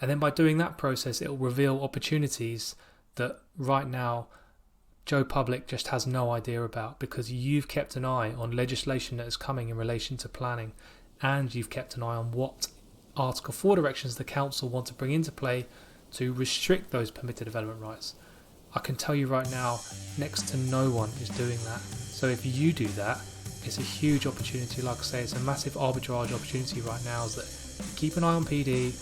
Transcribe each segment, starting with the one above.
And then by doing that process, it will reveal opportunities that right now Joe Public just has no idea about, because you've kept an eye on legislation that is coming in relation to planning, and you've kept an eye on what Article 4 directions the council want to bring into play to restrict those permitted development rights. I can tell you right now, next to no one is doing that. So if you do that, it's a huge opportunity. Like I say, it's a massive arbitrage opportunity right now, is that you keep an eye on PD,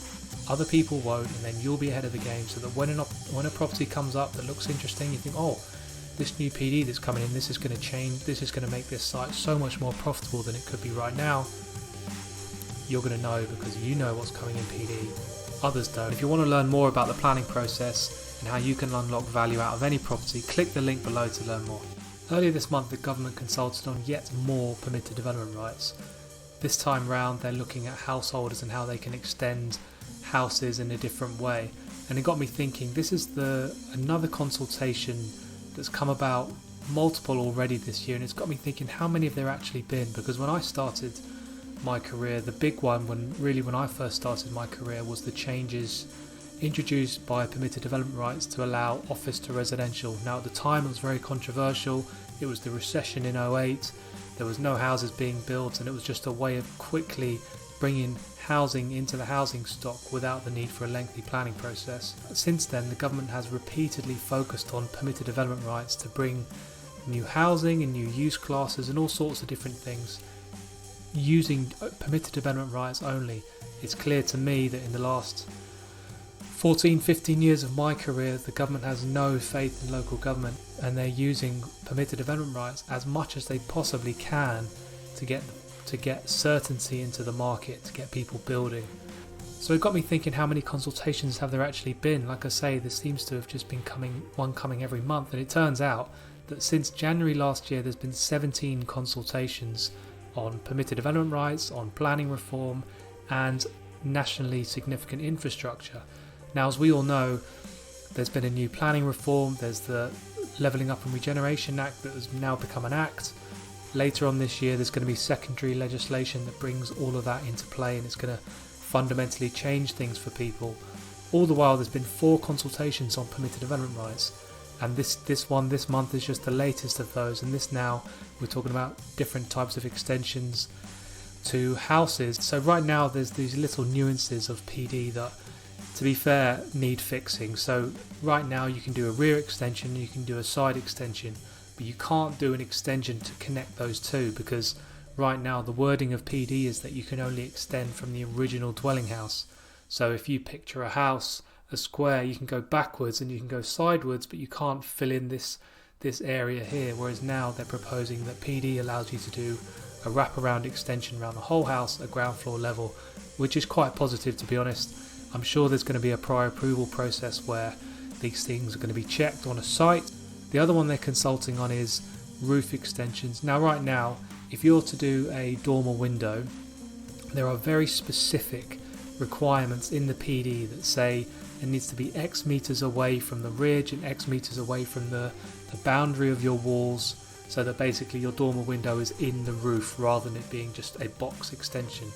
other people won't, and then you'll be ahead of the game, so that when a property comes up that looks interesting, you think, oh, this new PD that's coming in, this is going to change, this is going to make this site so much more profitable than it could be right now. You're going to know because you know what's coming in PD. Others don't. If you want to learn more about the planning process and how you can unlock value out of any property, click the link below to learn more. Earlier this month, the government consulted on yet more permitted development rights. This time round, they're looking at householders and how they can extend houses in a different way. And it got me thinking, this is another consultation that's come about, multiple already this year, and it's got me thinking, how many have there actually been? Because when I started my career, the big one when I first started my career was the changes introduced by permitted development rights to allow office to residential. Now at the time it was very controversial. It was the recession in '08, there was no houses being built, and it was just a way of quickly bringing housing into the housing stock without the need for a lengthy planning process. Since then, the government has repeatedly focused on permitted development rights to bring new housing and new use classes and all sorts of different things. Using permitted development rights only, it's clear to me that in the last 14-15 years of my career, the government has no faith in local government, and they're using permitted development rights as much as they possibly can to get certainty into the market, to get people building. So it got me thinking, how many consultations have there actually been? Like I say, there seems to have just been one coming every month, and it turns out that since January last year there's been 17 consultations on permitted development rights, on planning reform, and nationally significant infrastructure. Now, as we all know, there's been a new planning reform, there's the Levelling Up and Regeneration Act that has now become an act. Later on this year there's going to be secondary legislation that brings all of that into play, and it's going to fundamentally change things for people. All the while there's been 4 consultations on permitted development rights, and this month is just the latest of those, and this now we're talking about different types of extensions to houses. So right now there's these little nuances of PD that, to be fair, need fixing. So right now you can do a rear extension, you can do a side extension, but you can't do an extension to connect those two, because right now the wording of PD is that you can only extend from the original dwelling house. So if you picture a house, a square, you can go backwards and you can go sideways, but you can't fill in this area here, whereas now they're proposing that PD allows you to do a wraparound extension around the whole house at ground floor level, which is quite positive, to be honest. I'm sure there's going to be a prior approval process where these things are going to be checked on a site. The other one they're consulting on is roof extensions. Now right now, if you're to do a dormer window, there are very specific requirements in the PD that say it needs to be X meters away from the ridge and X meters away from the boundary of your walls, so that basically your dormer window is in the roof rather than it being just a box extension.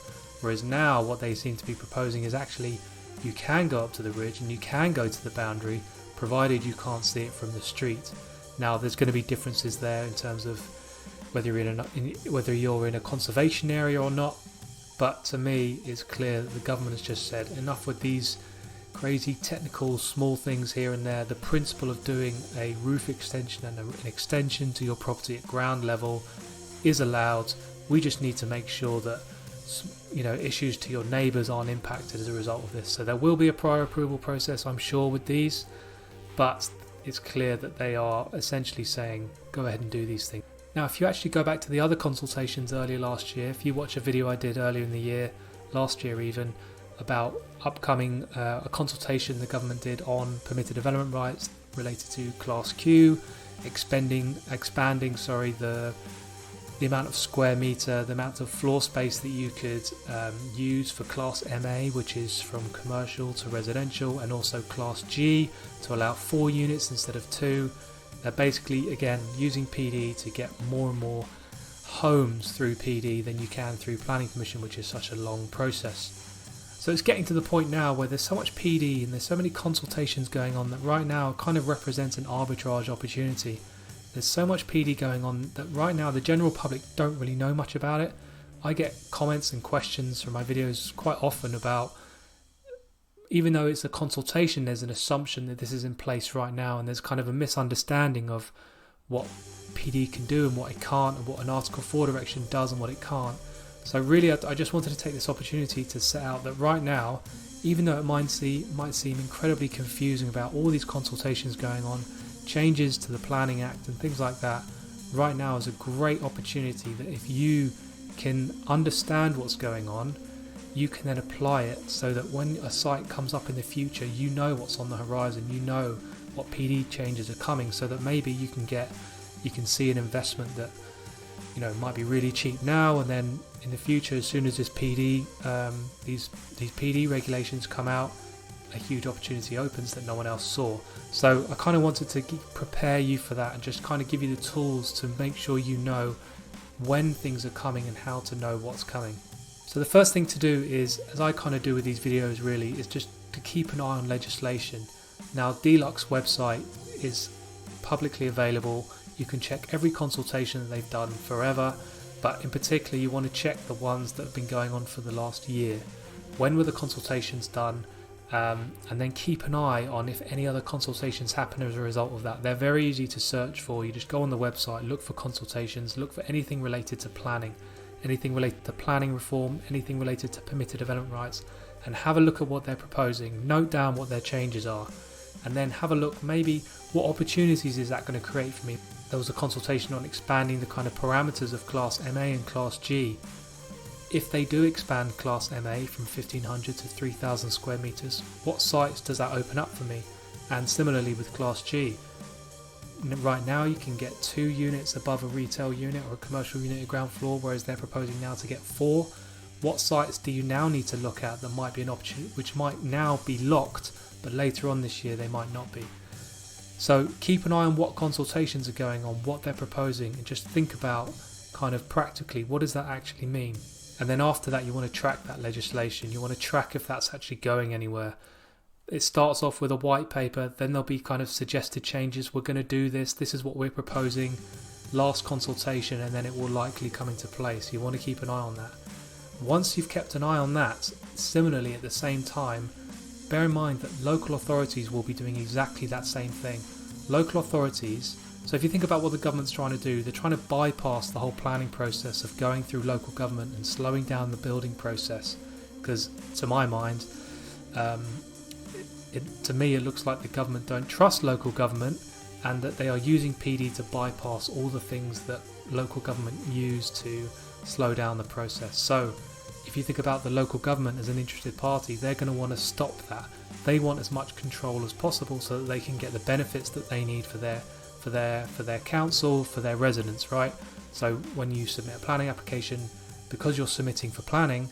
Whereas now what they seem to be proposing is actually you can go up to the ridge and you can go to the boundary, provided you can't see it from the street. Now there's going to be differences there in terms of whether you're in a conservation area or not, but to me it's clear that the government has just said enough with these crazy technical small things here and there. The principle of doing a roof extension and an extension to your property at ground level is allowed. We just need to make sure that issues to your neighbours aren't impacted as a result of this. So there will be a prior approval process, I'm sure, with these, but it's clear that they are essentially saying go ahead and do these things. Now if you actually go back to the other consultations earlier last year, if you watch a video I did earlier in the year, last year even, about upcoming a consultation the government did on permitted development rights related to Class Q, expanding the amount of square metre, the amount of floor space that you could use for Class MA, which is from commercial to residential, and also Class G to allow 4 units instead of 2. They're basically, again, using PD to get more and more homes through PD than you can through planning permission, which is such a long process. So it's getting to the point now where there's so much PD and there's so many consultations going on that right now kind of represents an arbitrage opportunity. There's so much PD going on that right now the general public don't really know much about it. I get comments and questions from my videos quite often about, even though it's a consultation, there's an assumption that this is in place right now, and there's kind of a misunderstanding of what PD can do and what it can't, and what an Article 4 direction does and what it can't. So really, I just wanted to take this opportunity to set out that right now, even though it might seem incredibly confusing about all these consultations going on, changes to the Planning Act and things like that, right now is a great opportunity that if you can understand what's going on, you can then apply it so that when a site comes up in the future, you know what's on the horizon, you know what PD changes are coming, so that maybe you can see an investment that might be really cheap now, and then in the future, as soon as this PD these PD regulations come out, a huge opportunity opens that no one else saw. So I kind of wanted to prepare you for that and just kind of give you the tools to make sure you know when things are coming and how to know what's coming. So the first thing to do is, as I kind of do with these videos really, is just to keep an eye on legislation. Now DLUHC's website is publicly available. You can check every consultation that they've done forever, but in particular you want to check the ones that have been going on for the last year. When were the consultations done? And then keep an eye on if any other consultations happen as a result of that. They're very easy to search for. You just go on the website, look for consultations, look for anything related to planning, anything related to planning reform, anything related to permitted development rights, and have a look at what they're proposing. Note down what their changes are, and then have a look maybe what opportunities is that going to create for me. There was a consultation on expanding the kind of parameters of Class MA and Class G. If they do expand Class MA from 1,500 to 3,000 square metres, what sites does that open up for me? And similarly with Class G. Right now you can get 2 units above a retail unit or a commercial unit at ground floor, whereas they're proposing now to get 4. What sites do you now need to look at that might be an opportunity, which might now be locked, but later on this year they might not be? So keep an eye on what consultations are going on, what they're proposing, and just think about kind of practically what does that actually mean. And then after that you want to track that legislation. You want to track if that's actually going anywhere. It starts off with a white paper, then there'll be kind of suggested changes. We're going to do this is what we're proposing, last consultation, and then it will likely come into place. You want to keep an eye on that. Once you've kept an eye on that, similarly at the same time, bear in mind that local authorities will be doing exactly that same thing. Local authorities, so if you think about what the government's trying to do, they're trying to bypass the whole planning process of going through local government and slowing down the building process. Because to my mind, to me it looks like the government don't trust local government, and that they are using PD to bypass all the things that local government use to slow down the process. So if you think about the local government as an interested party, they're going to want to stop that. They want as much control as possible so that they can get the benefits that they need for their council, for their residents, right? So when you submit a planning application, because you're submitting for planning,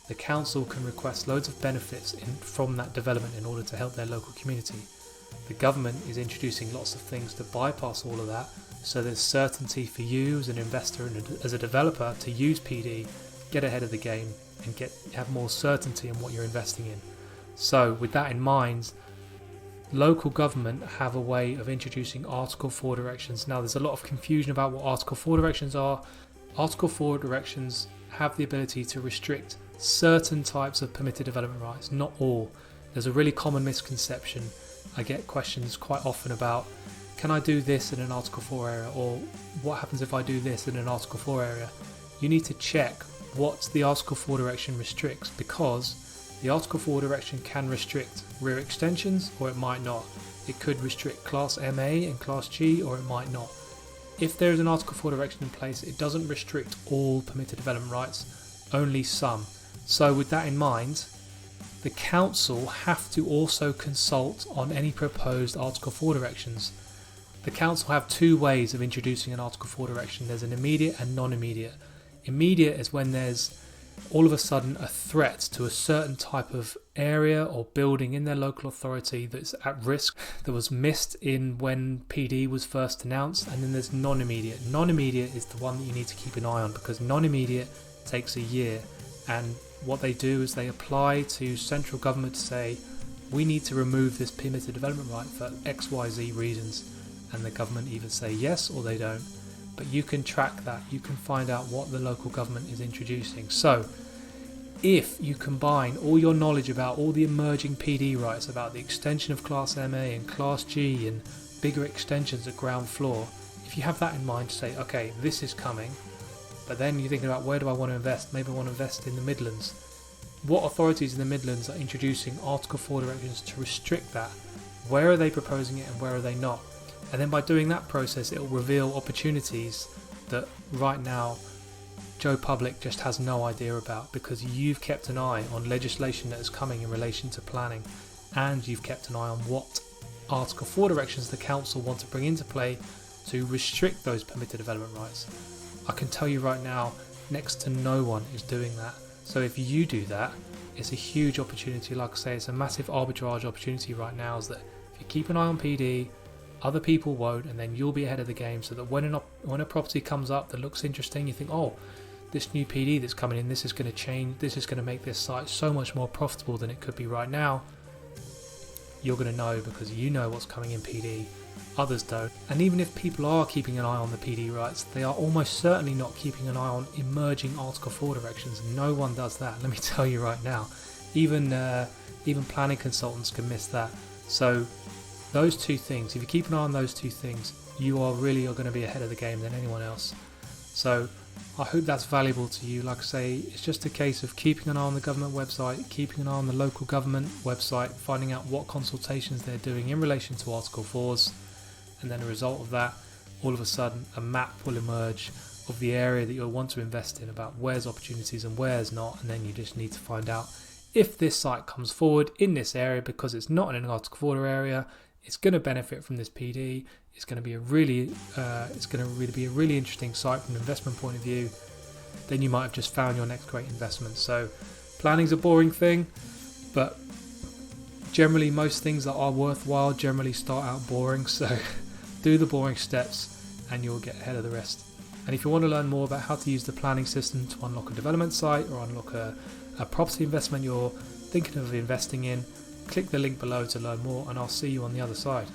the council can request loads of benefits from that development in order to help their local community. The government is introducing lots of things to bypass all of that, so there's certainty for you as an investor and as a developer to use PD, get ahead of the game, and have more certainty in what you're investing in. So with that in mind, local government have a way of introducing Article 4 directions. Now there's a lot of confusion about what Article 4 directions are. Article 4 directions have the ability to restrict certain types of permitted development rights, not all. There's a really common misconception. I get questions quite often about, can I do this in an Article 4 area, or what happens if I do this in an Article 4 area? You need to check what the Article 4 direction restricts, because the Article 4 direction can restrict rear extensions, or it might not. It could restrict Class MA and Class G, or it might not. If there is an Article 4 direction in place, it doesn't restrict all permitted development rights, only some. So with that in mind, the council have to also consult on any proposed Article 4 directions. The council have 2 ways of introducing an Article 4 direction. There's an immediate and non-immediate. Immediate is when there's all of a sudden a threat to a certain type of area or building in their local authority that's at risk, that was missed in when PD was first announced. And then there's non-immediate. Non-immediate is the one that you need to keep an eye on, because non-immediate takes a year, and what they do is they apply to central government to say, we need to remove this permitted development right for XYZ reasons, and the government either say yes or they don't. But you can track that, you can find out what the local government is introducing. So if you combine all your knowledge about all the emerging PD rights, about the extension of Class MA and Class G and bigger extensions at ground floor, if you have that in mind to say, okay, this is coming, but then you're thinking about where do I want to invest? Maybe I want to invest in the Midlands. What authorities in the Midlands are introducing Article 4 directions to restrict that? Where are they proposing it and where are they not? And then by doing that process, it will reveal opportunities that right now Joe Public just has no idea about, because you've kept an eye on legislation that is coming in relation to planning, and you've kept an eye on what Article 4 directions the council want to bring into play to restrict those permitted development rights. I can tell you right now, next to no one is doing that. So if you do that, it's a huge opportunity. Like I say, it's a massive arbitrage opportunity right now, is that if you keep an eye on PD, other people won't, and then you'll be ahead of the game, so that when a property comes up that looks interesting, you think, oh, this new PD that's coming in, this is going to change, this is going to make this site so much more profitable than it could be right now. You're going to know because you know what's coming in PD, others don't. And even if people are keeping an eye on the PD rights, they are almost certainly not keeping an eye on emerging Article 4 directions. No one does that, let me tell you right now. Even planning consultants can miss that. So those two things, if you keep an eye on those two things, you are going to be ahead of the game than anyone else. So I hope that's valuable to you. Like I say, it's just a case of keeping an eye on the government website, keeping an eye on the local government website, finding out what consultations they're doing in relation to Article 4s, and then a result of that, all of a sudden a map will emerge of the area that you'll want to invest in, about where's opportunities and where's not, and then you just need to find out if this site comes forward in this area because it's not in an Article 4 area, it's going to benefit from this PD. It's going to be a really be a really interesting site from an investment point of view. Then you might have just found your next great investment. So planning's a boring thing, but generally most things that are worthwhile generally start out boring. So do the boring steps and you'll get ahead of the rest. And if you want to learn more about how to use the planning system to unlock a development site or unlock a property investment you're thinking of investing in, click the link below to learn more, and I'll see you on the other side.